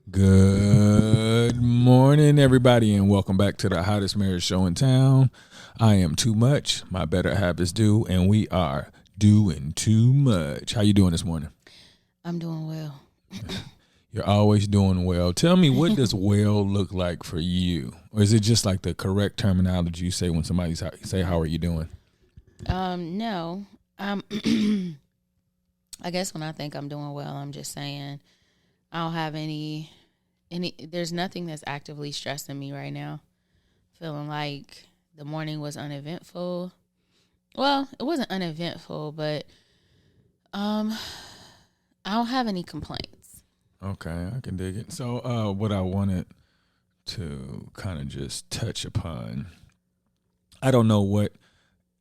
Good morning, everybody, and welcome back to the hottest marriage show in town. I am too much. My better half is due, and we are doing too much. How you doing this morning? I'm doing well. You're always doing well. Tell me, what does well look like for you? Or is it just like the correct terminology you say when somebody say, how are you doing? No. I guess when I think I'm doing well, I'm just saying I don't have any there's nothing that's actively stressing me right now. Feeling like the morning was uneventful. Well, it wasn't uneventful, but I don't have any complaints. Okay, I can dig it. So what I wanted to kind of just touch upon, I don't know what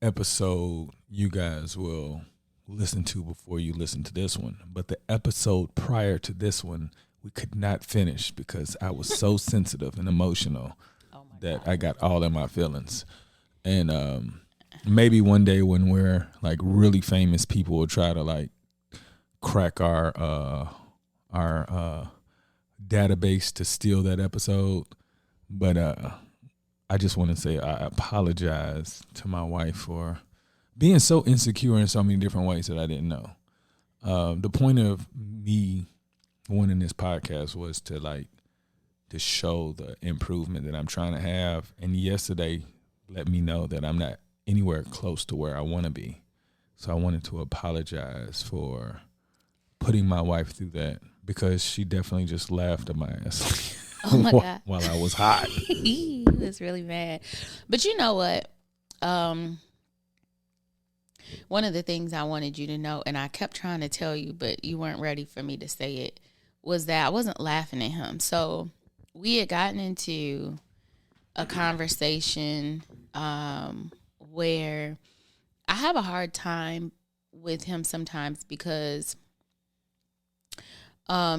episode you guys will listen to before you listen to this one, but the episode prior to this one, we could not finish because I was so sensitive and emotional that I got all in my feelings. And maybe one day when we're like really famous, people will try to like crack our database to steal that episode. But I just want to say I apologize to my wife for being so insecure in so many different ways that I didn't know. The point of me wanting this podcast was to show the improvement that I'm trying to have. And yesterday let me know that I'm not anywhere close to where I want to be. So I wanted to apologize for putting my wife through that because she definitely just laughed at my ass. Oh my God. While I was hot. He was really mad. But you know what? One of the things I wanted you to know, and I kept trying to tell you, but you weren't ready for me to say it, was that I wasn't laughing at him. So we had gotten into a conversation where I have a hard time with him sometimes because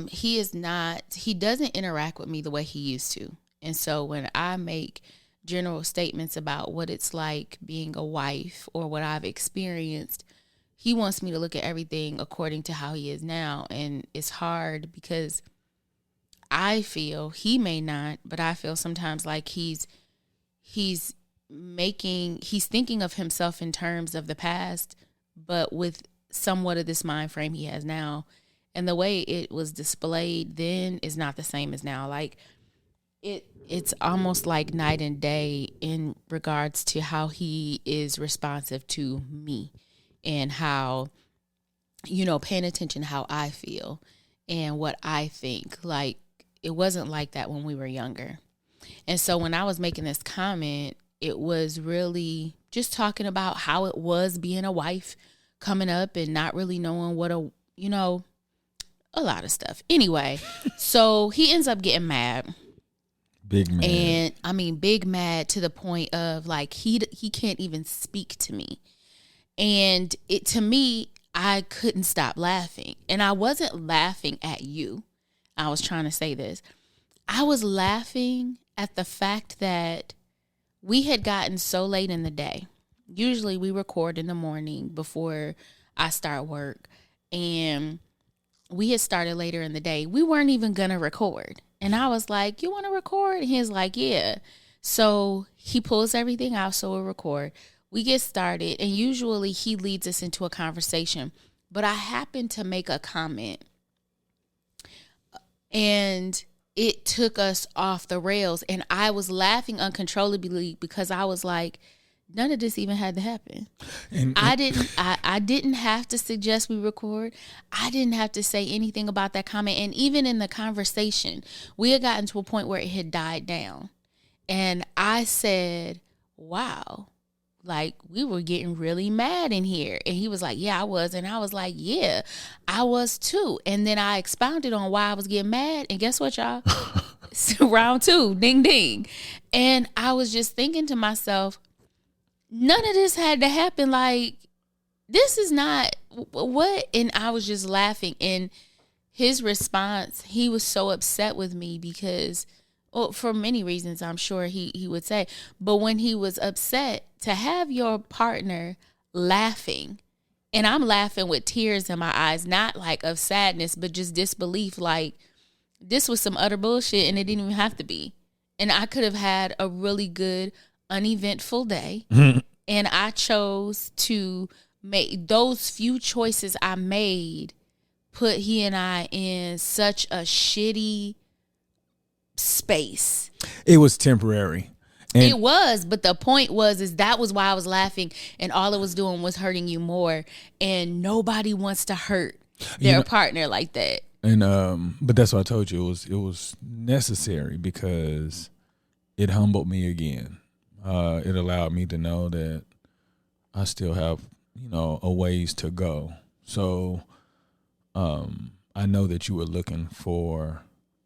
he doesn't interact with me the way he used to. And so when I make general statements about what it's like being a wife or what I've experienced, he wants me to look at everything according to how he is now. And it's hard because I feel, he may not, but I feel sometimes like he's thinking of himself in terms of the past, but with somewhat of this mind frame he has now. And the way it was displayed then is not the same as now. Like it's almost like night and day in regards to how he is responsive to me and how, paying attention to how I feel and what I think. Like it wasn't like that when we were younger. And so when I was making this comment, it was really just talking about how it was being a wife coming up and not really knowing what a lot of stuff. Anyway, so he ends up getting mad. Big mad. And I mean, big mad to the point of like, he can't even speak to me. And to me, I couldn't stop laughing. And I wasn't laughing at you. I was trying to say this. I was laughing at the fact that we had gotten so late in the day. Usually we record in the morning before I start work. And we had started later in the day. We weren't even going to record. And I was like, you want to record? And he's like, yeah. So he pulls everything out so we'll record. We get started. And usually he leads us into a conversation. But I happened to make a comment. And it took us off the rails. And I was laughing uncontrollably because I was like, none of this even had to happen. I didn't have to suggest we record. I didn't have to say anything about that comment. And even in the conversation, we had gotten to a point where it had died down. And I said, wow, like we were getting really mad in here. And he was like, yeah, I was. And I was like, yeah, I was too. And then I expounded on why I was getting mad. And guess what, y'all? Round two, ding, ding. And I was just thinking to myself, none of this had to happen. Like, this is not what. And I was just laughing. And his response, he was so upset with me because, well, for many reasons, I'm sure he would say. But when he was upset, to have your partner laughing, and I'm laughing with tears in my eyes, not like of sadness, but just disbelief. Like, this was some utter bullshit, and it didn't even have to be. And I could have had a really good, uneventful day. And I chose to make those few choices I made, put he and I in such a shitty space. It was temporary. It was, but the point is that was why I was laughing, and all it was doing was hurting you more. And nobody wants to hurt their partner like that. And but that's what I told you. It was necessary because it humbled me again. It allowed me to know that I still have, a ways to go. So I know that you were looking for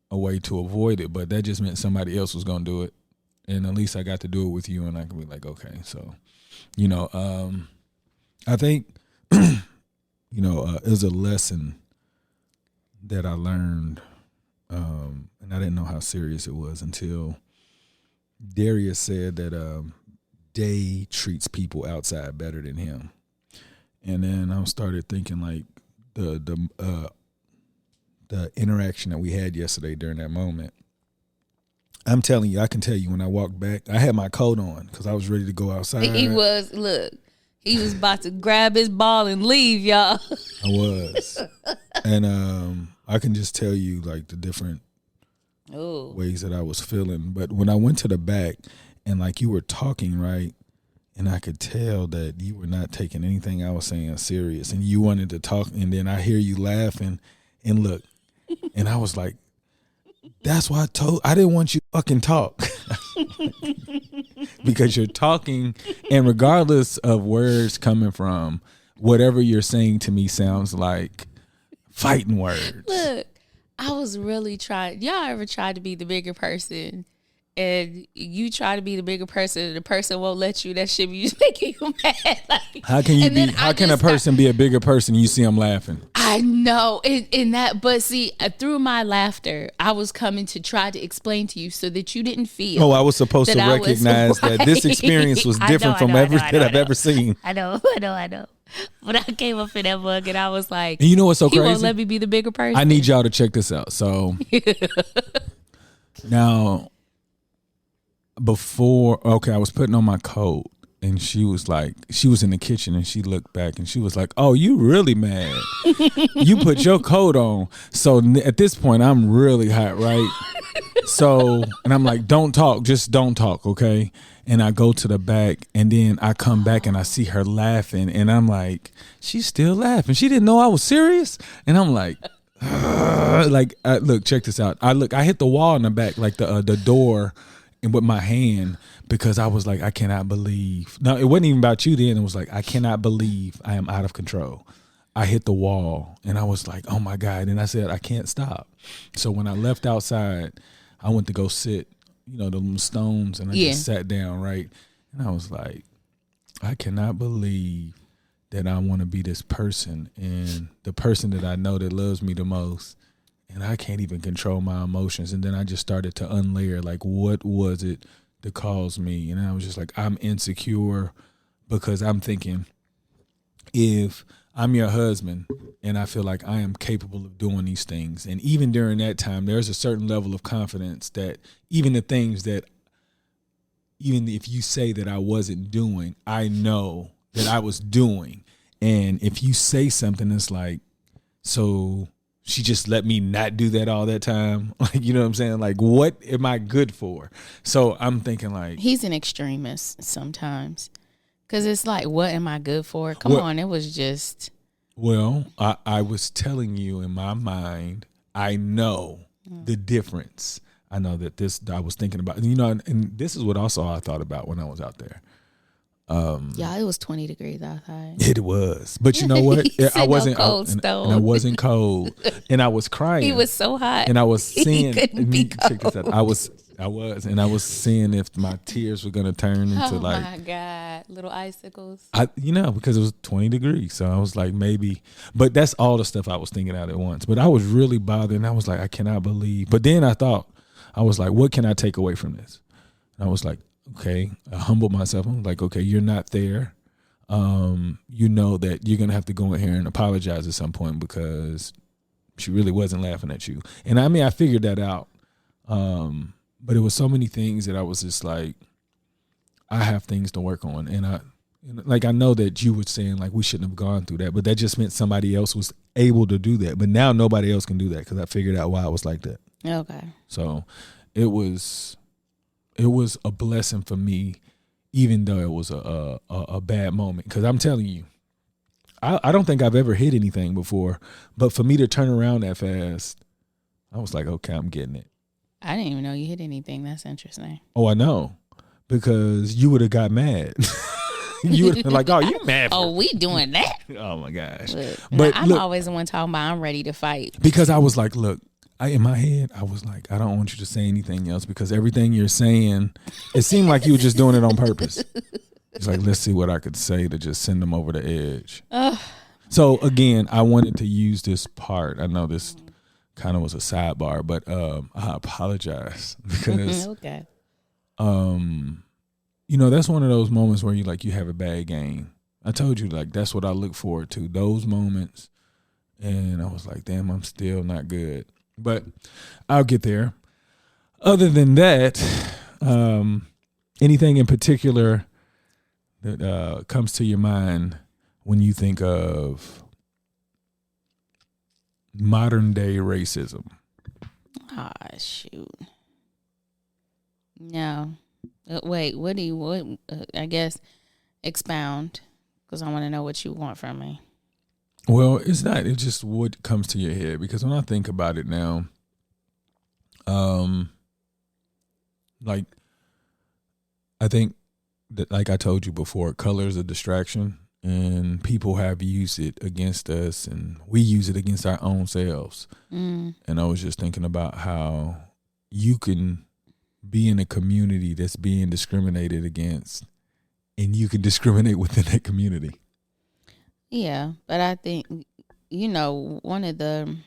a way to avoid it, but that just meant somebody else was going to do it. And at least I got to do it with you, and I can be like, okay. So, I think, it was a lesson that I learned, and I didn't know how serious it was until Darius said that Day treats people outside better than him. And then I started thinking like the interaction that we had yesterday during that moment. I'm telling you, I can tell you when I walked back, I had my coat on because I was ready to go outside. He was about to grab his ball and leave, y'all. I was. And I can just tell you like the different ways that I was feeling. But when I went to the back and like you were talking, right, and I could tell that you were not taking anything I was saying serious and you wanted to talk, and then I hear you laughing and look, and I was like, that's why I didn't want you to fucking talk. Because you're talking, and regardless of words coming from, whatever you're saying to me sounds like fighting words. Look, I was really trying. Y'all ever tried to be the bigger person? And you try to be the bigger person, and the person won't let you. That shit be just making you mad. Like, how can a person be a bigger person? You see them laughing. I know in that, but see, through my laughter, I was coming to try to explain to you so that you didn't feel. Oh, I was supposed to recognize that this experience was different from everything I've ever seen. I know. But I came up in that mug and I was like, and you know what's so crazy? He won't let me be the bigger person. I need y'all to check this out. So now. I was putting on my coat, and she was in the kitchen, and she looked back, and she was like, "Oh, you really mad? You put your coat on." So at this point, I'm really hot, right? So, and I'm like, "Don't talk, just don't talk, okay?" And I go to the back, and then I come back, and I see her laughing, and I'm like, "She's still laughing. She didn't know I was serious," and I'm like. Look, check this out. I hit the wall in the back, like the door, and with my hand, because I was like, I cannot believe. No, it wasn't even about you then. It was like, I cannot believe I am out of control. I hit the wall, and I was like, oh my God. And I said, I can't stop. So when I left outside, I went to go sit, the stones, and I just sat down, right? And I was like, I cannot believe that I want to be this person, and the person that I know that loves me the most, and I can't even control my emotions. And then I just started to unlayer, like, what was it that caused me? And I was just like, I'm insecure because I'm thinking, if I'm your husband and I feel like I am capable of doing these things, and even during that time, there's a certain level of confidence that even the things that, even if you say that I wasn't doing, I know that I was doing. And if you say something, it's like, so she just let me not do that all that time. Like, you know what I'm saying? Like, what am I good for? So I'm thinking like. He's an extremist sometimes. Because it's like, what am I good for? Come on, it was just. Well, I was telling you in my mind, I know the difference. I know that I was thinking about, and this is what also I thought about when I was out there. It was 20 degrees outside. It was, but you know what? I wasn't cold, and I wasn't cold, and I was crying. He was so hot, and I was seeing. Check this out. I was seeing if my tears were gonna turn into oh my God, little icicles. Because it was 20 degrees, so I was like maybe, but that's all the stuff I was thinking out at once. But I was really bothered, and I was like, I cannot believe. But then I thought, I was like, what can I take away from this? And I was like, okay, I humbled myself. I'm like, okay, you're not there. You know that you're going to have to go in here and apologize at some point because She really wasn't laughing at you. And I mean, I figured that out. But it was so many things that I was just like, I have things to work on. And I know that you were saying like we shouldn't have gone through that, but that just meant somebody else was able to do that. But now nobody else can do that because I figured out why I was like that. Okay. So it was a blessing for me, even though it was a bad moment. Because I'm telling you, I don't think I've ever hit anything before, but for me to turn around that fast, I was like, okay, I'm getting it. I didn't even know you hit anything. That's interesting. Oh, I know, because you would have got mad. You would have been like, oh, you mad? Oh, we doing that? Oh my gosh! But I'm always the one talking about I'm ready to fight. Because I was like, look, in my head, I was like, I don't want you to say anything else because everything you're saying, it seemed like you were just doing it on purpose. It's like, let's see what I could say to just send them over the edge. So again, I wanted to use this part. I know this kind of was a sidebar, but I apologize because, okay. That's one of those moments where you have a bad game. I told you, like, that's what I look forward to, those moments. And I was like, damn, I'm still not good. But I'll get there. Other than that, anything in particular that comes to your mind when you think of modern day racism? Ah, shoot. No. Wait, what I guess expound, because I want to know what you want from me. Well, it's not. It's just what comes to your head, because when I think about it now, like, I think that, like I told you before, color is a distraction, and people have used it against us, and we use it against our own selves. And I was just thinking about how you can be in a community that's being discriminated against, and you can discriminate within that community. Yeah, but I think, one of the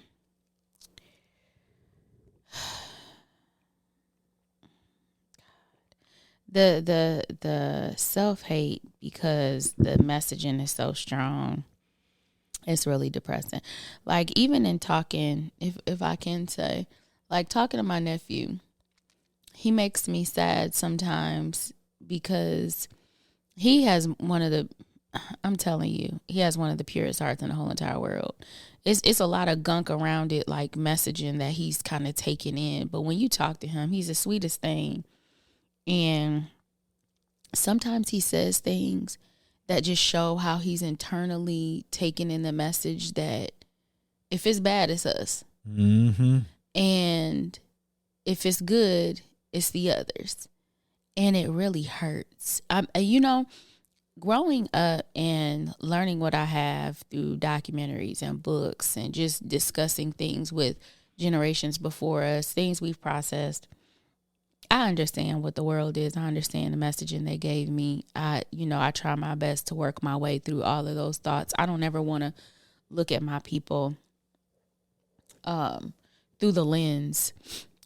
self-hate, because the messaging is so strong, it's really depressing. Like, even in talking, if I can say, like, talking to my nephew, he makes me sad sometimes because he has I'm telling you, he has one of the purest hearts in the whole entire world. It's a lot of gunk around it, like messaging that he's kind of taking in. But when you talk to him, he's the sweetest thing. And sometimes he says things that just show how he's internally taking in the message that if it's bad, it's us. Mm-hmm. And if it's good, it's the others. And it really hurts. Growing up and learning what I have through documentaries and books and just discussing things with generations before us, things we've processed, I understand what the world is. I understand the messaging they gave me. I try my best to work my way through all of those thoughts. I don't ever want to look at my people through the lens,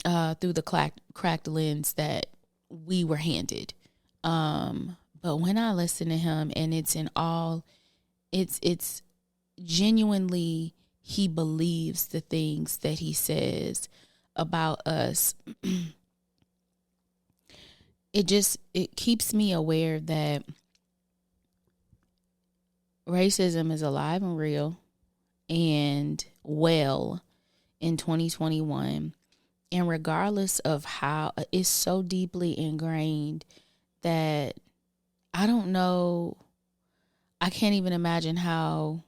through the cracked lens that we were handed. But when I listen to him, and it's genuinely, he believes the things that he says about us. It keeps me aware that racism is alive and real and well in 2021. And regardless of how, it's so deeply ingrained that I don't know. I can't even imagine how.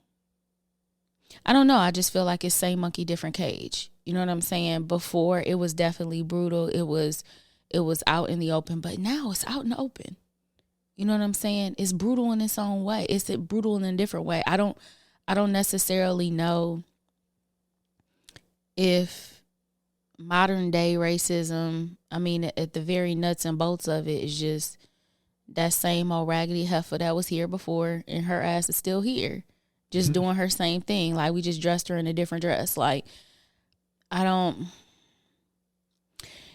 I don't know. I just feel like it's same monkey, different cage. You know what I'm saying? Before, it was definitely brutal. It was out in the open, but now it's out in the open. You know what I'm saying? It's brutal in its own way. It's brutal in a different way. I don't necessarily know if modern day racism, I mean, at the very nuts and bolts of it, is just that same old raggedy heifer that was here before, and her ass is still here, just doing her same thing. Like, we just dressed her in a different dress. Like, and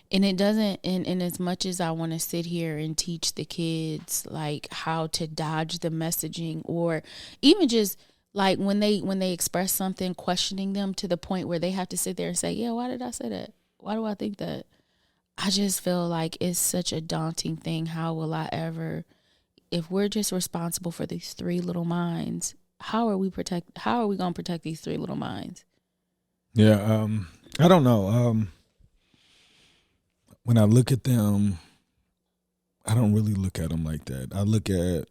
it doesn't, and as much as I want to sit here and teach the kids, like, how to dodge the messaging, or even just like when they express something, questioning them to the point where they have to sit there and say, yeah, why did I say that? Why do I think that? I just feel like it's such a daunting thing. How will I ever, if we're just responsible for these three little minds, how are we going to protect these three little minds? Yeah. I don't know. When I look at them, I don't really look at them like that. I look at,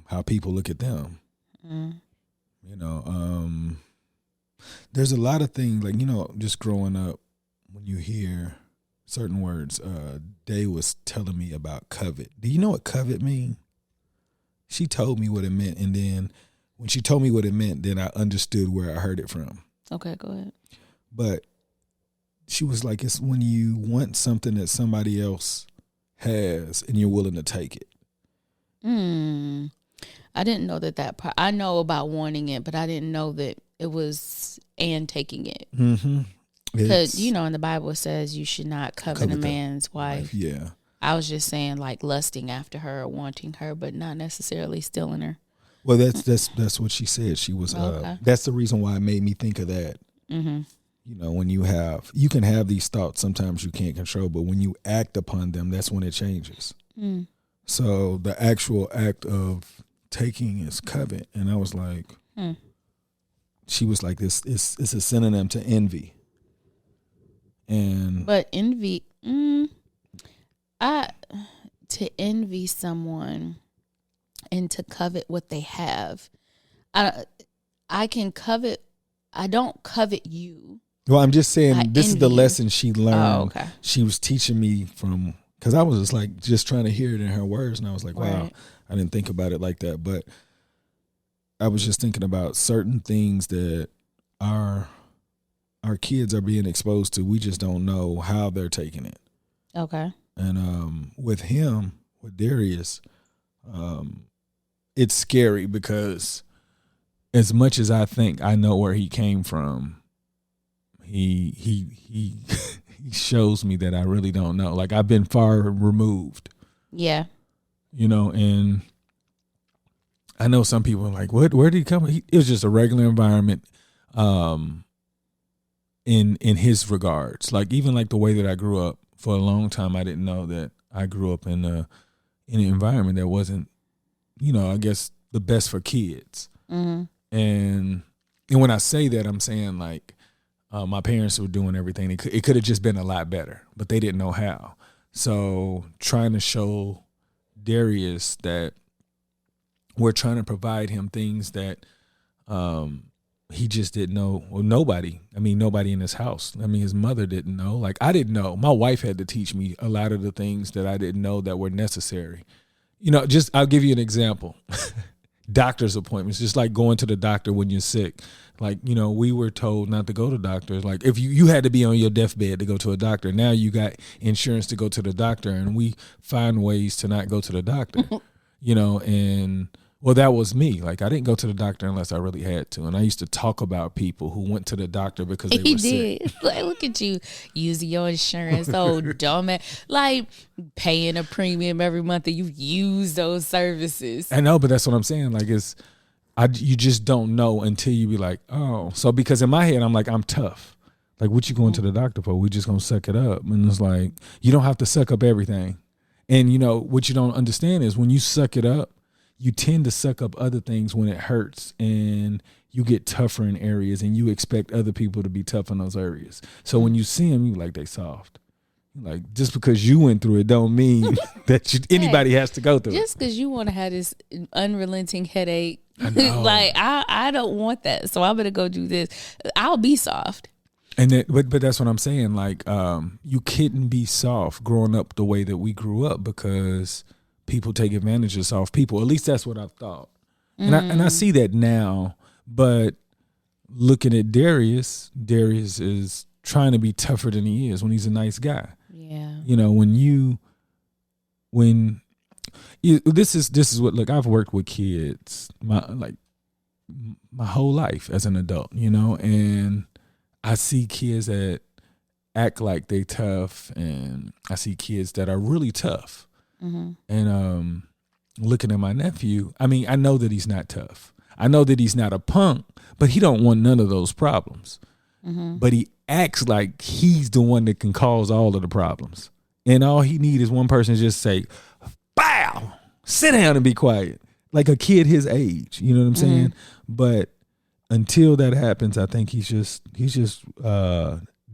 how people look at them. Mm. There's a lot of things, like, just growing up, when you hear certain words, Day was telling me about covet. Do you know what covet mean? She told me what it meant, and then when she told me what it meant, then I understood where I heard it from. Okay, go ahead. But she was like, it's when you want something that somebody else has and you're willing to take it. I didn't know that part. I know about wanting it, but I didn't know that it was and taking it. Mm-hmm. Because, in the Bible it says you should not covet a man's wife. Yeah. I was just saying, like, lusting after her or wanting her, but not necessarily stealing her. Well, that's what she said. She was. Okay. That's the reason why it made me think of that. Mm-hmm. When you can have these thoughts, sometimes you can't control, but when you act upon them, that's when it changes. Mm. So the actual act of taking is covet, and I was like, she was like, it's a synonym to envy. But envy, to envy someone and to covet what they have, I can covet. I don't covet you. Well, I'm just saying this is the lesson she learned. Oh, okay. She was teaching me from, because I was just trying to hear it in her words, and I was like, wow, I didn't think about it like that. But I was just thinking about certain things that our kids are being exposed to. We just don't know how they're taking it. Okay. And with Darius, it's scary because as much as I think I know where he came from, he shows me that I really don't know. Like, I've been far removed. Yeah. And I know some people are like, where did he come? It was just a regular environment in his regards. Like, even like the way that I grew up, for a long time, I didn't know that I grew up in an environment that wasn't, I guess the best for kids. Mm-hmm. And when I say that, I'm saying like, my parents were doing everything. It could have just been a lot better, but they didn't know how. So trying to show Darius that we're trying to provide him things that he just didn't know. Well, nobody in his house. His mother didn't know. Like, I didn't know. My wife had to teach me a lot of the things that I didn't know that were necessary. I'll give you an example. Doctor's appointments, just like going to the doctor when you're sick. Like, we were told not to go to doctors. Like, if you had to be on your deathbed to go to a doctor, now you got insurance to go to the doctor, and we find ways to not go to the doctor, and well, that was me. Like, I didn't go to the doctor unless I really had to. And I used to talk about people who went to the doctor because they were sick. He did. Like, look at you using your insurance, dumb man. Like, paying a premium every month and you use those services. I know, but that's what I'm saying. Like, you just don't know until you be like, oh. So, because in my head, I'm like, I'm tough. Like, what you going to the doctor for? We just going to suck it up. And it's like, you don't have to suck up everything. And, what you don't understand is when you suck it up, you tend to suck up other things when it hurts, and you get tougher in areas, and you expect other people to be tough in those areas. So when you see them, you like, they soft. Like, just because you went through it don't mean that anybody has to go through it. Just because you want to have this unrelenting headache, like, I don't want that. So I'm going to go do this. I'll be soft. And but that's what I'm saying. Like, you couldn't be soft growing up the way that we grew up, because people take advantage of soft people. At least that's what I thought. And I see that now. But looking at Darius is trying to be tougher than he is when he's a nice guy. Yeah. This is what, look, I've worked with kids my whole life as an adult, and I see kids that act like they tough, and I see kids that are really tough. Mm-hmm. And looking at my nephew, I mean, I know that he's not tough. I know that he's not a punk, but he don't want none of those problems. Mm-hmm. But he acts like he's the one that can cause all of the problems. And all he need is one person to just say, bow, sit down and be quiet. Like a kid his age. You know what I'm saying? Mm-hmm. But until that happens, I think he's just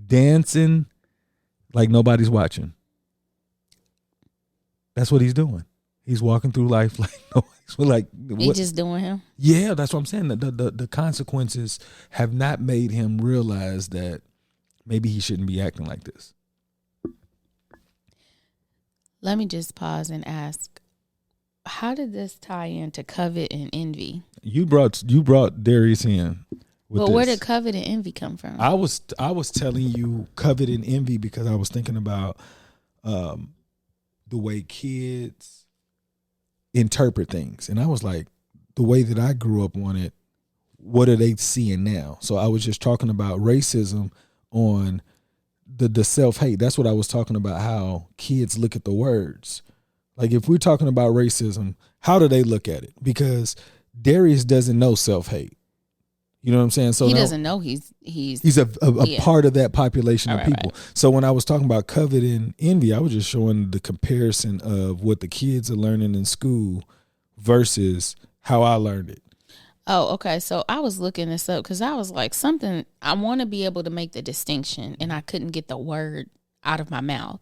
dancing like nobody's watching. That's what he's doing. He's walking through life like he's just doing him. Yeah, that's what I'm saying. The consequences have not made him realize that maybe he shouldn't be acting like this. Let me just pause and ask, how did this tie into covet and envy? You brought Darius in. But where did covet and envy come from? I was telling you covet and envy because I was thinking about the way kids interpret things. And I was like, the way that I grew up on it, what are they seeing now? So I was just talking about racism on the self-hate. That's what I was talking about, how kids look at the words. Like if we're talking about racism, how do they look at it? Because Darius doesn't know self-hate. You know what I'm saying? So he doesn't know he's a part of that population of people. Right. So when I was talking about covet and envy, I was just showing the comparison of what the kids are learning in school versus how I learned it. Oh, okay. So I was looking this up because I was like, I want to be able to make the distinction, and I couldn't get the word out of my mouth.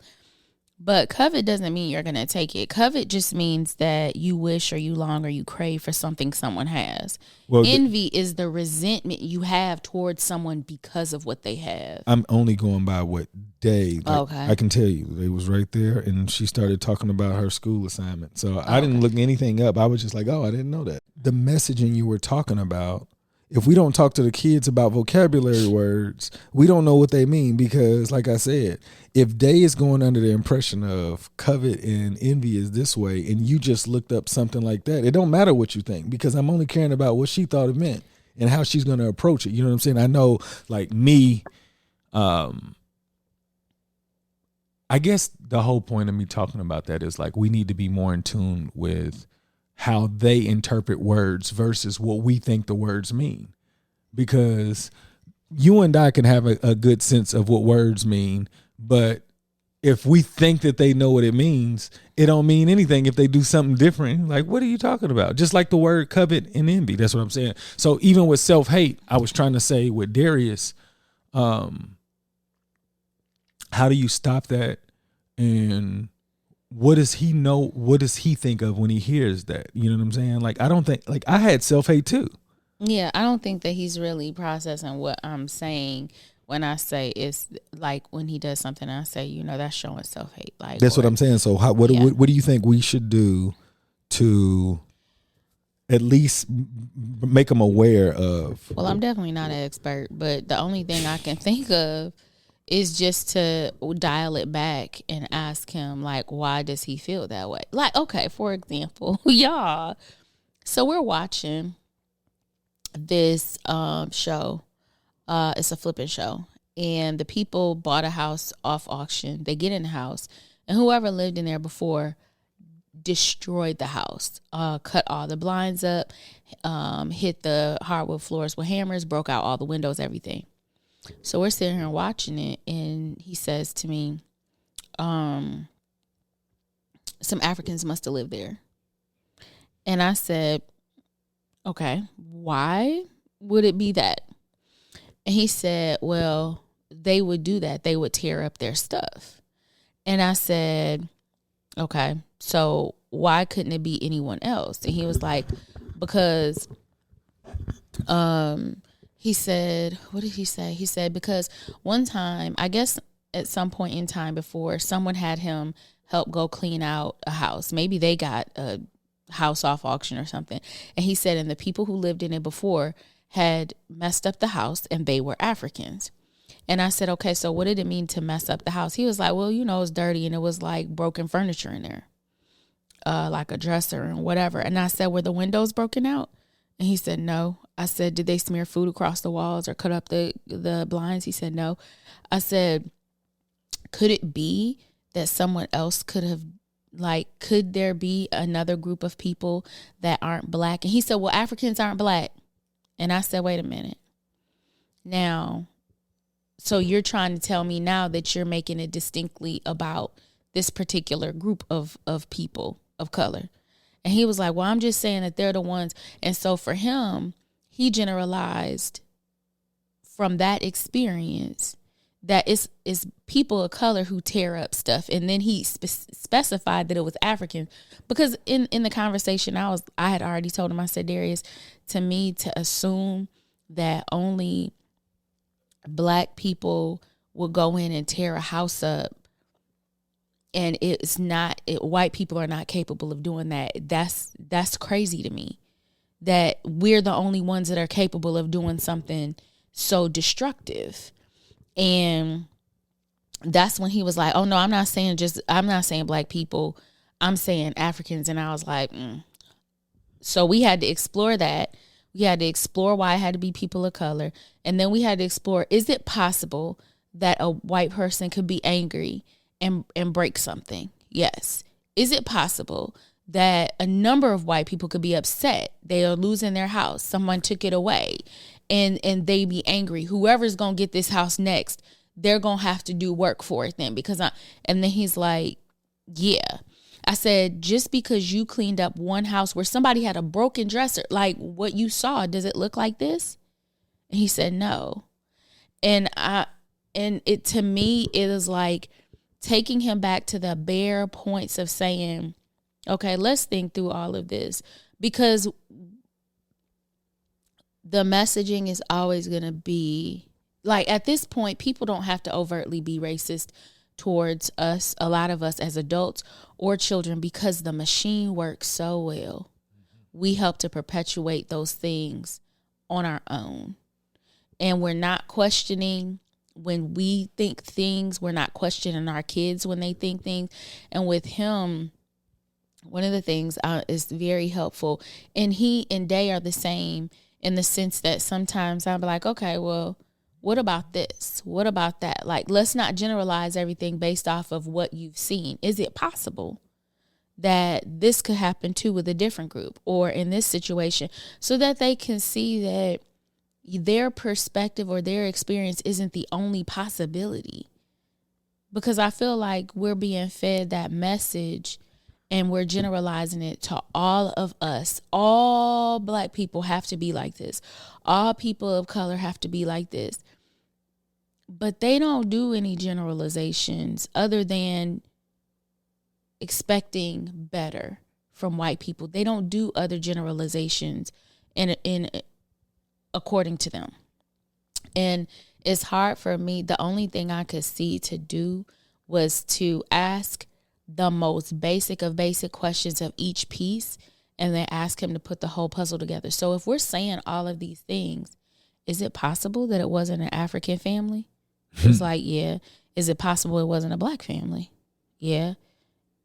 But covet doesn't mean you're going to take it. Covet just means that you wish or you long or you crave for something someone has. Well, envy is the resentment you have towards someone because of what they have. I'm only going by what Day. Okay. I can tell you. They was right there, and she started talking about her school assignment. So I didn't look anything up. I was just like, oh, I didn't know that. The messaging you were talking about, if we don't talk to the kids about vocabulary words, we don't know what they mean because, like I said, if Day is going under the impression of covet and envy is this way and you just looked up something like that, it don't matter what you think because I'm only caring about what she thought it meant and how she's going to approach it. You know what I'm saying? I know, like me, I guess the whole point of me talking about that is like we need to be more in tune with how they interpret words versus what we think the words mean. Because you and I can have a good sense of what words mean, but if we think that they know what it means, it don't mean anything if they do something different. Like, what are you talking about? Just like the word covet and envy. That's what I'm saying. So even with self-hate, I was trying to say with Darius, how do you stop that? And what does he know? What does he think of when he hears that? You know what I'm saying? Like, I don't think, like, I had self-hate too. Yeah, I don't think that he's really processing what I'm saying when I say it's like when he does something, I say, you know, that's showing self-hate. Like that's what I'm saying. So what do you think we should do to at least make them aware of? Well, I'm definitely not an expert, but the only thing I can think of is just to dial it back and ask him, like, why does he feel that way? Like, okay, for example, y'all. So we're watching this show. It's a flipping show. And the people bought a house off auction. They get in the house. And whoever lived in there before destroyed the house. Cut all the blinds up. Hit the hardwood floors with hammers. Broke out all the windows, everything. So we're sitting here watching it, and he says to me, some Africans must have lived there. And I said, okay, why would it be that? And he said, well, they would do that. They would tear up their stuff. And I said, okay, so why couldn't it be anyone else? And he was like, because he said, what did he say? He said, because one time, I guess at some point in time before, someone had him help go clean out a house. Maybe they got a house off auction or something. And he said, and the people who lived in it before had messed up the house and they were Africans. And I said, okay, so what did it mean to mess up the house? He was like, well, you know, it's dirty and it was like broken furniture in there, like a dresser and whatever. And I said, were the windows broken out? And he said, no. I said, did they smear food across the walls or cut up the blinds? He said, no. I said, could it be that someone else could have like, could there be another group of people that aren't black? And he said, well, Africans aren't black. And I said, wait a minute. Now, so you're trying to tell me now that you're making it distinctly about this particular group of people of color. And he was like, well, I'm just saying that they're the ones. And so for him, he generalized from that experience that it's people of color who tear up stuff. And then he specified that it was African, because in the conversation I had already told him, I said, Darius, to me, to assume that only black people will go in and tear a house up and white people are not capable of doing that. That's crazy to me, that we're the only ones that are capable of doing something so destructive. And that's when he was like, oh no, I'm not saying black people, I'm saying Africans. And I was like, So we had to explore that. We had to explore why it had to be people of color. And then we had to explore, is it possible that a white person could be angry and break something? Yes. Is it possible that a number of white people could be upset? They are losing their house. Someone took it away and they be angry. Whoever's going to get this house next, they're going to have to do work for it then. And then he's like, yeah. I said, just because you cleaned up one house where somebody had a broken dresser, like what you saw, does it look like this? And he said, no. And it, to me, it is like taking him back to the bare points of saying, okay, let's think through all of this, because the messaging is always going to be like, at this point, people don't have to overtly be racist towards us, a lot of us as adults or children, because the machine works so well. We help to perpetuate those things on our own. And we're not questioning when we think things. We're not questioning our kids when they think things. And with him, one of the things is very helpful. And he and Day are the same in the sense that sometimes I'm like, okay, well, what about this? What about that? Like, let's not generalize everything based off of what you've seen. Is it possible that this could happen too with a different group or in this situation, so that they can see that their perspective or their experience isn't the only possibility? Because I feel like we're being fed that message and we're generalizing it to all of us. All black people have to be like this. All people of color have to be like this. But they don't do any generalizations other than expecting better from white people. They don't do other generalizations in according to them. And it's hard for me. The only thing I could see to do was to ask the most basic of basic questions of each piece and then ask him to put the whole puzzle together. So if we're saying all of these things, is it possible that it wasn't an African family? It's like, yeah. Is it possible it wasn't a black family? Yeah.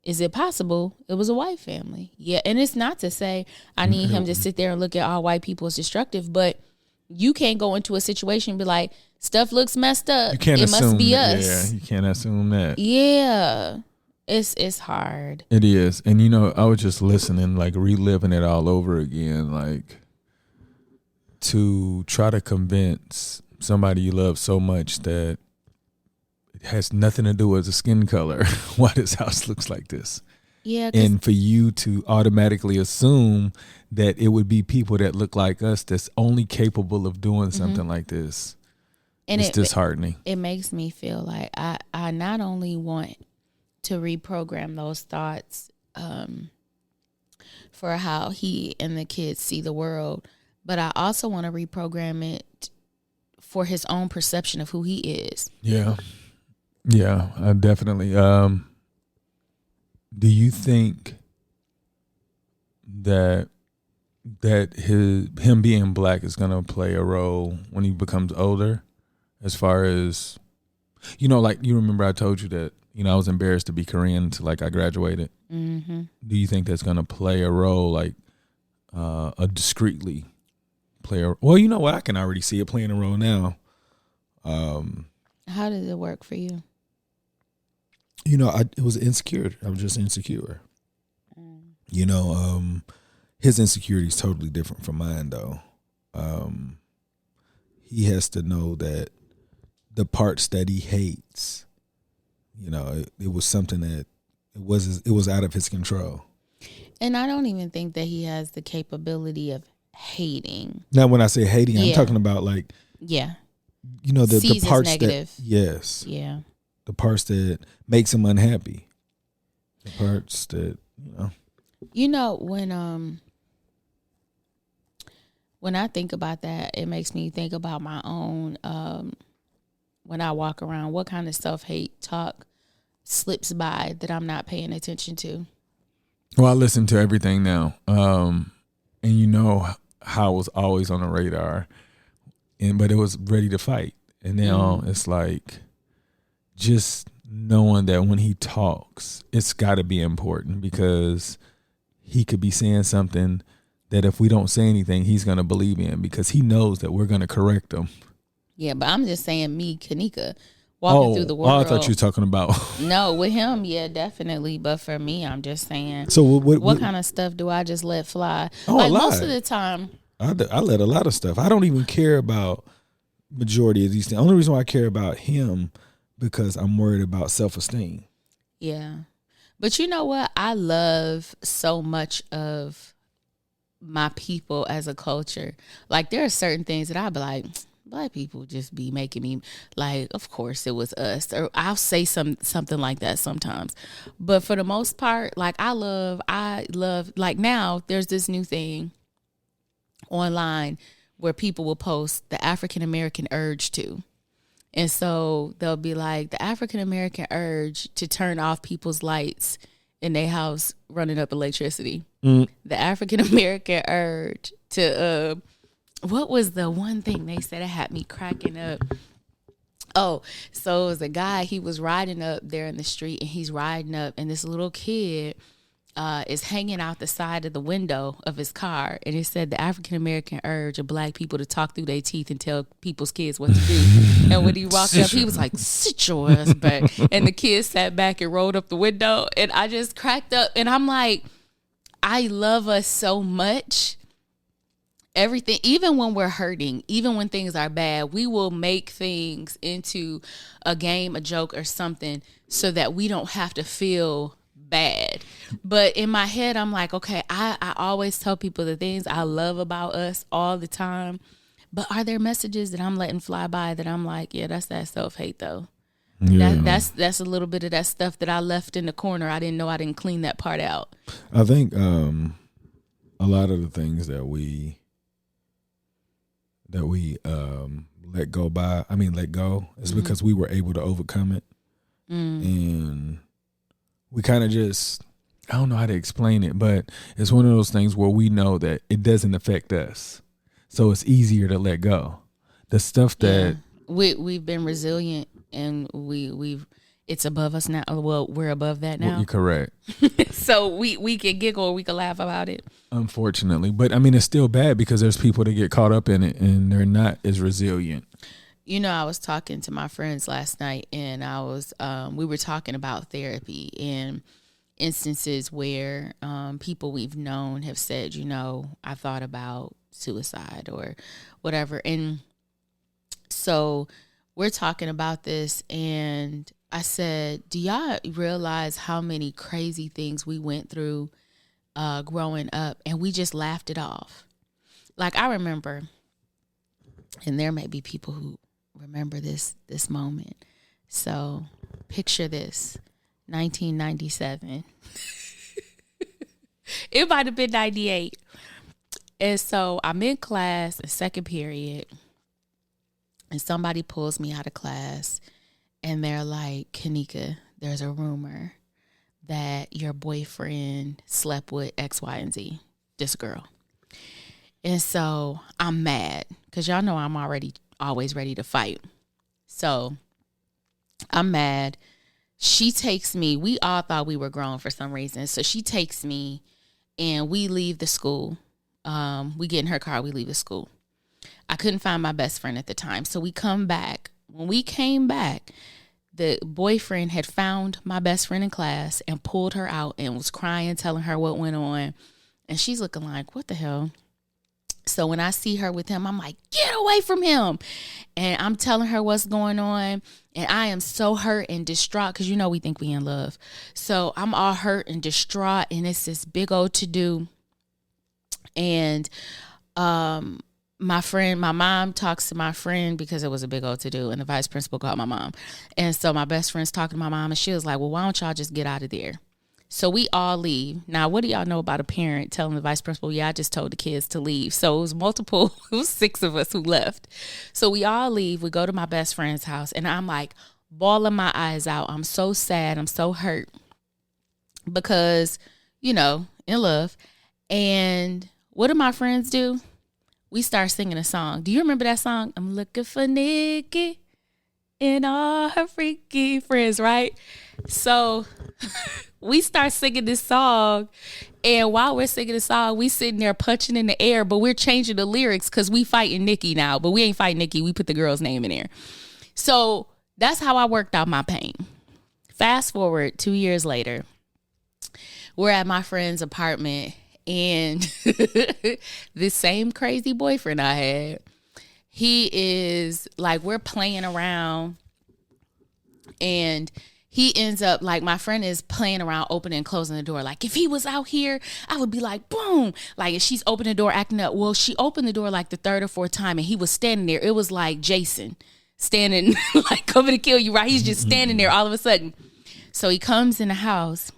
Is it possible it was a white family? Yeah. And it's not to say I need him to sit there and look at all white people as destructive, but you can't go into a situation and be like, stuff looks messed up. It must be us. Yeah, you can't assume that. Yeah. It's hard. It is. And, I was just listening, like reliving it all over again, like to try to convince somebody you love so much that it has nothing to do with the skin color why this house looks like this. Yeah. And for you to automatically assume that it would be people that look like us that's only capable of doing something like this. And it's disheartening. It makes me feel like I not only want to reprogram those thoughts for how he and the kids see the world, but I also want to reprogram it for his own perception of who he is. Yeah. Yeah, definitely. Do you think that him being black is going to play a role when he becomes older, as far as, like you remember I told you that, I was embarrassed to be Korean until I graduated. Mm-hmm. Do you think that's going to play a role, like a discreetly play a, well, you know what? I can already see it playing a role now. How does it work for you? It was insecure. I was just insecure. His insecurity is totally different from mine, though. He has to know that the parts that he hates, it was something that it was out of his control. And I don't even think that he has the capability of hating. Now, when I say hating, I'm talking about the parts negative. The parts that makes him unhappy. The parts that when I think about that, it makes me think about my own. When I walk around, what kind of self-hate talk slips by that I'm not paying attention to? Well, I listen to everything now, and how it was always on the radar, but it was ready to fight, and now it's like just knowing that when he talks, it's got to be important because he could be saying something that if we don't say anything, he's going to believe in because he knows that we're going to correct him. Yeah, but I'm just saying me, Kanika, walking through the world. Oh, I thought you were talking about. No, with him, yeah, definitely. But for me, I'm just saying. So what kind of stuff do I just let fly? Oh, like most of the time. I let a lot of stuff. I don't even care about majority of these things. The only reason why I care about him because I'm worried about self-esteem. Yeah. But you know what? I love so much of my people as a culture. Like there are certain things that I'd be like, Black people just be making me like, of course it was us. Or I'll say something like that sometimes. But for the most part, like I love like now there's this new thing online where people will post the African American urge to. And so they'll be like the African American urge to turn off people's lights in their house running up electricity. The African American urge to what was the one thing they said that had me cracking up? Oh, so it was a guy, he was riding up there in the street and he's riding up and this little kid is hanging out the side of the window of his car. And it said the African American urge of Black people to talk through their teeth and tell people's kids what to do. And when he walked up, he was like, sit your ass back. And the kid sat back and rolled up the window. And I just cracked up and I'm like, I love us so much. Everything, even when we're hurting, even when things are bad, we will make things into a game, a joke, or something so that we don't have to feel bad. But in my head, I'm like, okay, I always tell people the things I love about us all the time. But are there messages that I'm letting fly by that I'm like, yeah, that's that self-hate though. Yeah. That's a little bit of that stuff that I left in the corner. I didn't know I didn't clean that part out. I think a lot of the things that we let go is because we were able to overcome it. And we kind of just, I don't know how to explain it, but it's one of those things where we know that it doesn't affect us. So it's easier to let go. The stuff that we've been resilient and we've it's above us now. Well, we're above that now. You're correct. So we can giggle, we can laugh about it. Unfortunately. But I mean, it's still bad because there's people that get caught up in it and they're not as resilient. You know, I was talking to my friends last night and we were talking about therapy and instances where people we've known have said, you know, I thought about suicide or whatever. And so we're talking about this and I said, do y'all realize how many crazy things we went through growing up and we just laughed it off? Like I remember, and there may be people who remember this moment. So picture this, 1997. It might have been 98. And so I'm in class, the second period, and somebody pulls me out of class. And they're like, Kanika, there's a rumor that your boyfriend slept with X, Y, and Z, this girl. And so I'm mad because y'all know I'm always ready to fight. So I'm mad. She takes me. We all thought we were grown for some reason. So she takes me and we leave the school. We get in her car. We leave the school. I couldn't find my best friend at the time. So we come back. When we came back, the boyfriend had found my best friend in class and pulled her out and was crying, telling her what went on. And she's looking like, what the hell? So when I see her with him, I'm like, get away from him. And I'm telling her what's going on. And I am so hurt and distraught because, we think we in love. So I'm all hurt and distraught. And it's this big old to-do. And my mom talks to my friend because it was a big old to-do. And the vice principal called my mom. And so my best friend's talking to my mom. And she was like, well, why don't y'all just get out of there? So we all leave. Now, what do y'all know about a parent telling the vice principal, yeah, I just told the kids to leave. So it was 6 of us who left. So we all leave. We go to my best friend's house and I'm like bawling my eyes out. I'm so sad. I'm so hurt because, in love. And what do my friends do? We start singing a song. Do you remember that song? I'm looking for Nikki and all her freaky friends, right? So we start singing this song, and while we're singing the song, we sitting there punching in the air, but we're changing the lyrics because we fighting Nikki now, but we ain't fighting Nikki. We put the girl's name in there. So that's how I worked out my pain. Fast forward 2 years later, we're at my friend's apartment, and this same crazy boyfriend I had, he is like, we're playing around, and he ends up like, my friend is playing around, opening and closing the door. Like, if he was out here, I would be like, boom. Like, if she's opening the door, acting up. Well, she opened the door like the 3rd or 4th time, and he was standing there. It was like Jason standing, like, coming to kill you, right? He's just standing there all of a sudden. So he comes in the house,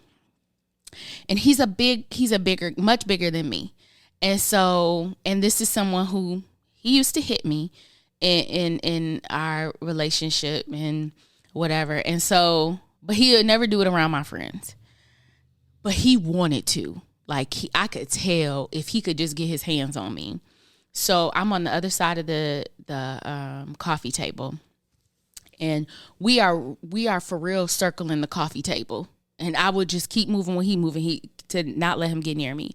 and he's much bigger than me. And so, and this is someone who, he used to hit me in our relationship and whatever. And so, but he would never do it around my friends. But he wanted to. Like, I could tell if he could just get his hands on me. So I'm on the other side of the coffee table. And we are for real circling the coffee table. And I would just keep moving when he moving, to not let him get near me.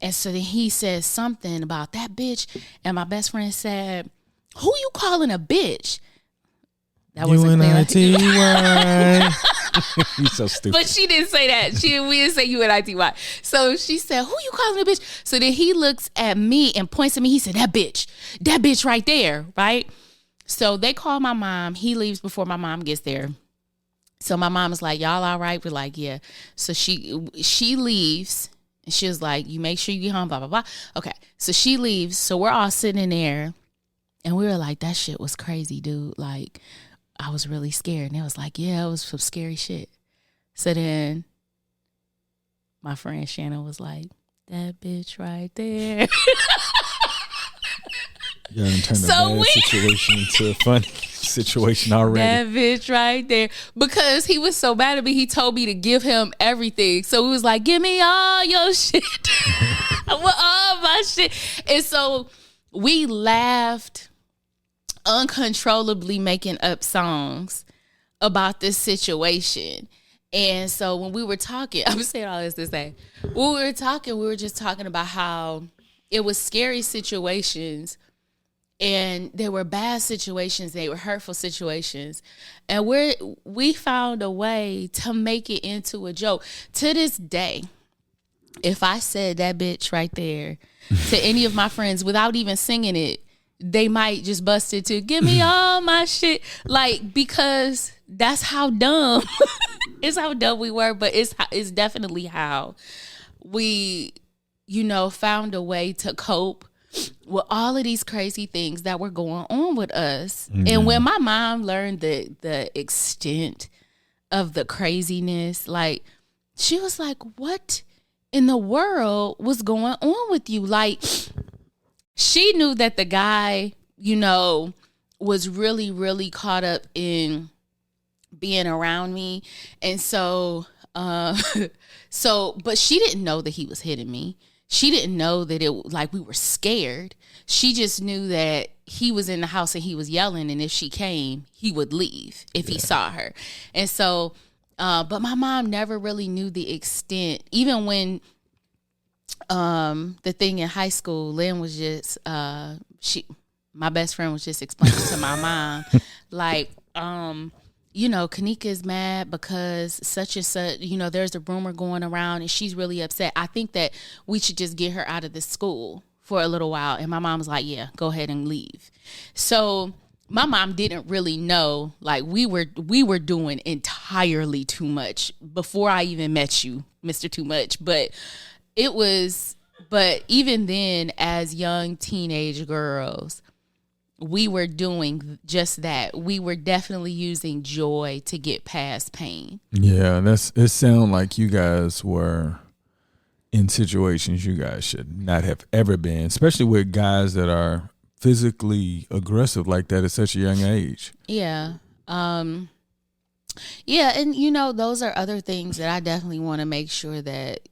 And so then he says something about that bitch. And my best friend said, who you calling a bitch? That wasn't UNITY. You're so stupid. But she didn't say that. We didn't say UNITY. So she said, who you calling a bitch? So then he looks at me and points at me. He said, that bitch right there, right? So they call my mom. He leaves before my mom gets there. So my mom is like, y'all all right? We're like, yeah. So she leaves. And she was like, you make sure you get home, blah, blah, blah. Okay. So she leaves. So we're all sitting in there. And we were like, that shit was crazy, dude. Like, I was really scared. And it was like, yeah, it was some scary shit. So then my friend Shannon was like, that bitch right there. You done turned a bad situation into a funny situation already. That bitch right there. Because he was so mad at me, he told me to give him everything. So he was like, give me all your shit. All my shit. And so we laughed uncontrollably, making up songs about this situation. And so when we were talking, I'm saying all this to say, when we were talking, we were just talking about how it was scary situations, and there were bad situations, they were hurtful situations, and we found a way to make it into a joke. To this day, if I said that bitch right there to any of my friends without even singing it, they might just bust it to give me all my shit. Like, because that's how dumb, it's how dumb we were, but it's definitely how we, found a way to cope with all of these crazy things that were going on with us. Mm-hmm. And when my mom learned the extent of the craziness, like, she was like, what in the world was going on with you? Like, she knew that the guy, was really, really caught up in being around me. And so, but she didn't know that he was hitting me. She didn't know that we were scared. She just knew that he was in the house and he was yelling, and if she came, he would leave if he saw her. And so, but my mom never really knew the extent. Even when the thing in high school, Lynn was just my best friend was just explaining to my mom, like, Kanika is mad because such and such, there's a rumor going around and she's really upset. I think that we should just get her out of this school for a little while. And my mom was like, yeah, go ahead and leave. So my mom didn't really know, like we were doing entirely too much before I even met you, Mr. Too Much. But even then, as young teenage girls, we were doing just that. We were definitely using joy to get past pain. Yeah, it sounds like you guys were in situations you guys should not have ever been, especially with guys that are physically aggressive like that at such a young age. Yeah. Yeah, and those are other things that I definitely want to make sure that,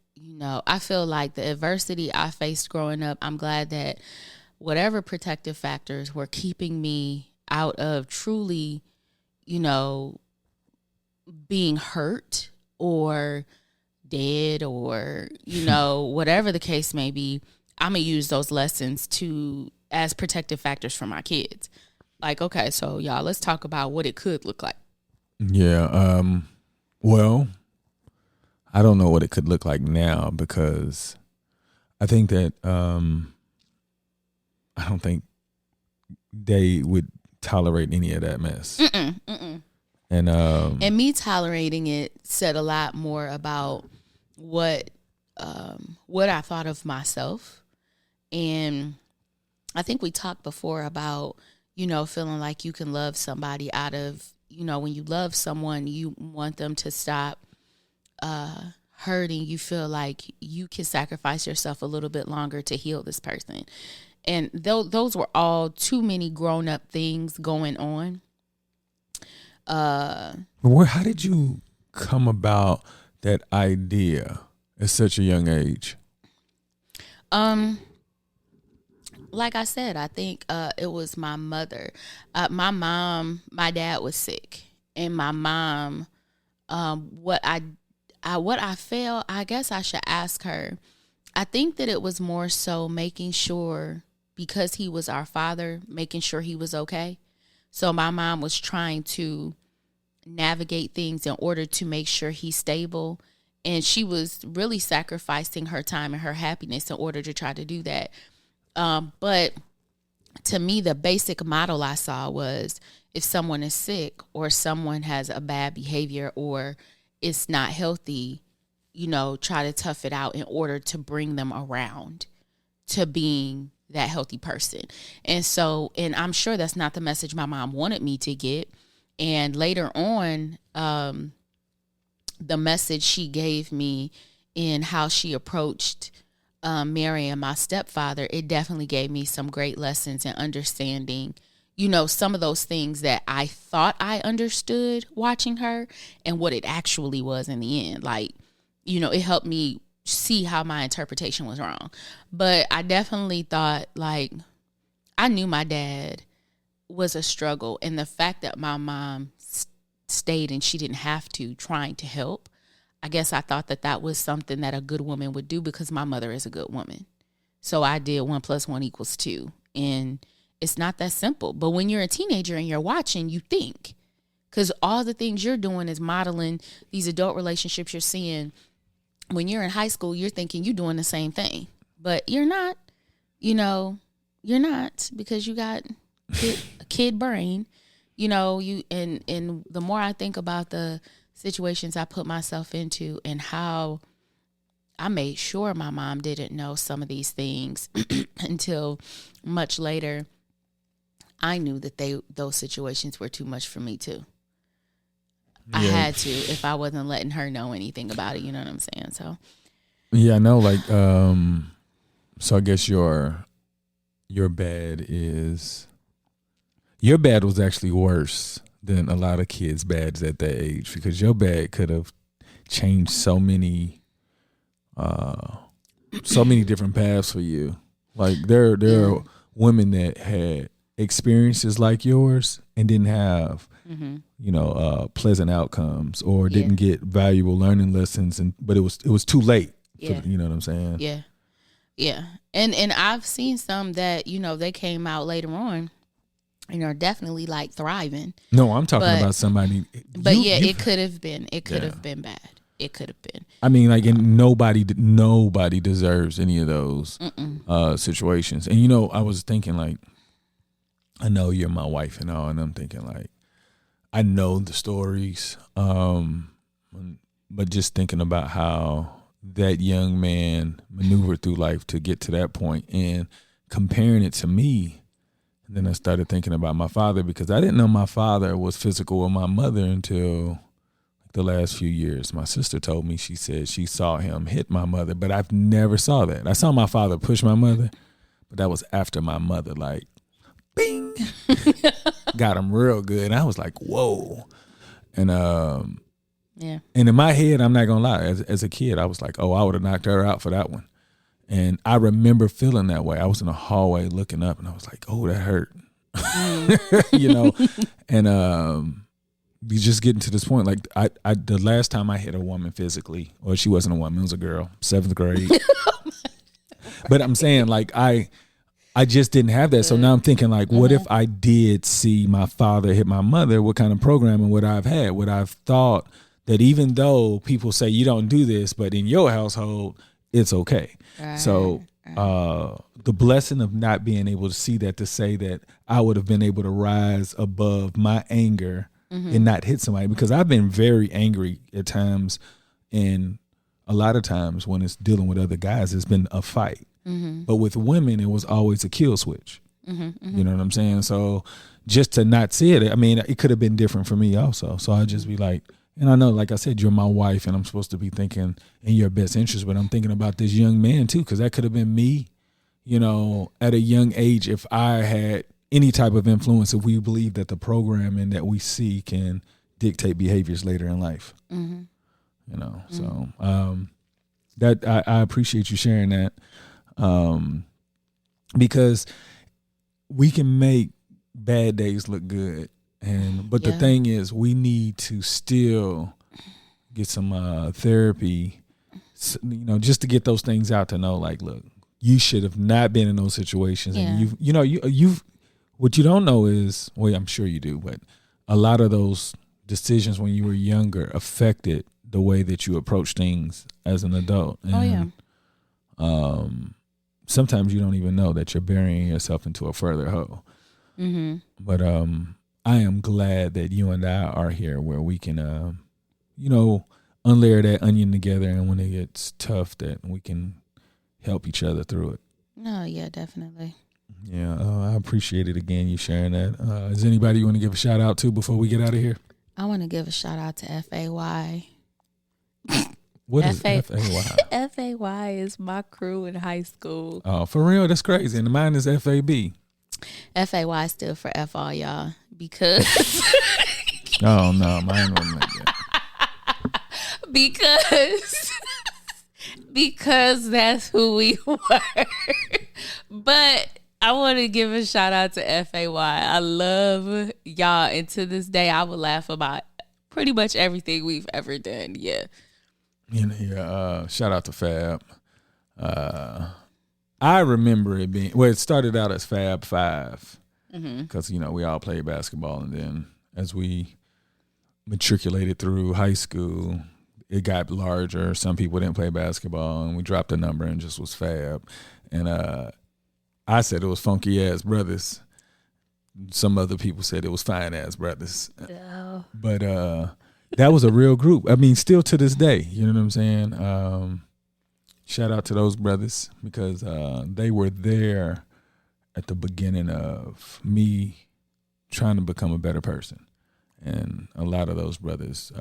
I feel like the adversity I faced growing up, I'm glad that whatever protective factors were keeping me out of truly, being hurt or dead or, whatever the case may be, I'm going to use those lessons as protective factors for my kids. Like, okay, so y'all, let's talk about what it could look like. Yeah. Well, I don't know what it could look like now because I think that, I don't think they would tolerate any of that mess. And me tolerating it said a lot more about what I thought of myself. And I think we talked before about, feeling like you can love somebody out of, when you love someone, you want them to stop hurting. You feel like you can sacrifice yourself a little bit longer to heal this person. And those were all too many grown up things going on. How did you come about that idea at such a young age? Like I said, I think it was my mother. My dad was sick, and my mom. What I felt, I guess I should ask her. I think that it was more so making sure, because he was our father, making sure he was okay. So my mom was trying to navigate things in order to make sure he's stable. And she was really sacrificing her time and her happiness in order to try to do that. But to me, the basic model I saw was if someone is sick or someone has a bad behavior or it's not healthy, try to tough it out in order to bring them around to being that healthy person. And I'm sure that's not the message my mom wanted me to get. And later on, the message she gave me in how she approached Mary and my stepfather, it definitely gave me some great lessons in understanding, some of those things that I thought I understood watching her and what it actually was in the end. Like, it helped me see how my interpretation was wrong. But I definitely thought, like, I knew my dad was a struggle. And the fact that my mom stayed and she didn't have to, trying to help, I guess I thought that was something that a good woman would do because my mother is a good woman. So I did 1 + 1 = 2. And it's not that simple. But when you're a teenager and you're watching, you think. Because all the things you're doing is modeling these adult relationships you're seeing. When you're in high school, you're thinking you're doing the same thing. But you're not. You're not, because you got a kid brain. And the more I think about the situations I put myself into and how I made sure my mom didn't know some of these things until much later, I knew that those situations were too much for me too. Yeah. I had to, if I wasn't letting her know anything about it, you know what I'm saying? So yeah, I know, like so I guess your bad was actually worse than a lot of kids' bads at that age, because your bad could have changed so many different paths for you. Like there are women that had experiences like yours and didn't have pleasant outcomes, or didn't get valuable learning lessons, but it was too late. Yeah. You know what I'm saying? Yeah. Yeah. And I've seen some that, they came out later on definitely like thriving. No, I'm talking about somebody. But it could have been. It could have been bad. It could have been. I mean, like, and nobody deserves any of those situations. And I was thinking, like, I know you're my wife and all, and I'm thinking, like, I know the stories, but just thinking about how that young man maneuvered through life to get to that point, and comparing it to me. And then I started thinking about my father, because I didn't know my father was physical with my mother until the last few years. My sister told me, she said she saw him hit my mother, but I've never saw that. I saw my father push my mother, but that was after my mother, like, bing, got him real good. And I was like, whoa. And and in my head, I'm not gonna lie, as a kid, I was like, oh, I would have knocked her out for that one. And I remember feeling that way. I was in the hallway looking up, and I was like, oh, that hurt. And you just getting to this point. Like, I the last time I hit a woman physically, or she wasn't a woman, it was a girl, 7th grade. But I'm saying, like, I just didn't have that. So now I'm thinking, like, what if I did see my father hit my mother? What kind of programming would I have had? Would I have thought that even though people say you don't do this, but in your household, it's okay. Right. So the blessing of not being able to see that, to say that I would have been able to rise above my anger and not hit somebody, because I've been very angry at times, and a lot of times when it's dealing with other guys, it's been a fight. But with women, it was always a kill switch. You know what I'm saying? So just to not see it, I mean, it could have been different for me also. So I'd just be like, and I know, like I said, you're my wife, and I'm supposed to be thinking in your best interest, but I'm thinking about this young man too, because that could have been me, at a young age, if I had any type of influence, if we believe that the programming that we see can dictate behaviors later in life. So that I appreciate you sharing that, because we can make bad days look good. But the thing is, we need to still get some therapy, just to get those things out, to know, like, look, you should have not been in those situations. Yeah. And you've what you don't know is, well, I'm sure you do, but a lot of those decisions when you were younger affected the way that you approach things as an adult. And, sometimes you don't even know that you're burying yourself into a further hole. But I am glad that you and I are here, where we can, unlayer that onion together, and when it gets tough, that we can help each other through it. No, yeah, definitely. Yeah, I appreciate it again, you sharing that. Is anybody you want to give a shout out to before we get out of here? I want to give a shout out to FAY. What is FAY? FAY is my crew in high school. Oh, for real? That's crazy. And mine is FAB. FAY stood for F all y'all, because oh no, mine wasn't like that. because that's who we were. But I want to give a shout out to FAY. I love y'all, and to this day I would laugh about pretty much everything we've ever done. Yeah. Shout out to Fab. I remember it being, it started out as Fab Five, because we all played basketball, and then as we matriculated through high school, it got larger. Some people didn't play basketball, and we dropped a number and just was Fab. And I said it was Funky Ass Brothers. Some other people said it was Fine Ass Brothers. Oh. But that was a real group. I mean, still to this day, you know what I'm saying? Shout out to those brothers, because they were there at the beginning of me trying to become a better person. And a lot of those brothers,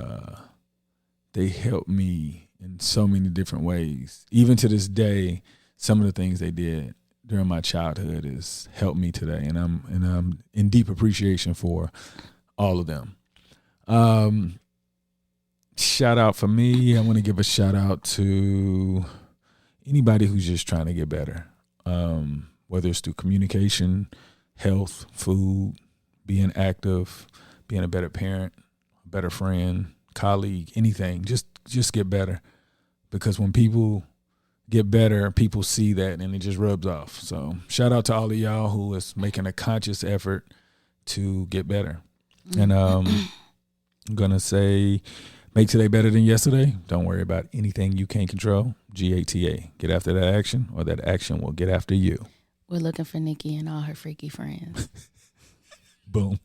they helped me in so many different ways. Even to this day, some of the things they did during my childhood has helped me today. And I'm in deep appreciation for all of them. Shout out for me. I want to give a shout out to anybody who's just trying to get better, whether it's through communication, health, food, being active, being a better parent, a better friend, colleague, anything. Just get better, because when people get better, people see that and it just rubs off. So shout out to all of y'all who is making a conscious effort to get better. And I'm gonna say, make today better than yesterday. Don't worry about anything you can't control. GATA. Get after that action, or that action will get after you. We're looking for Nikki and all her freaky friends. Boom.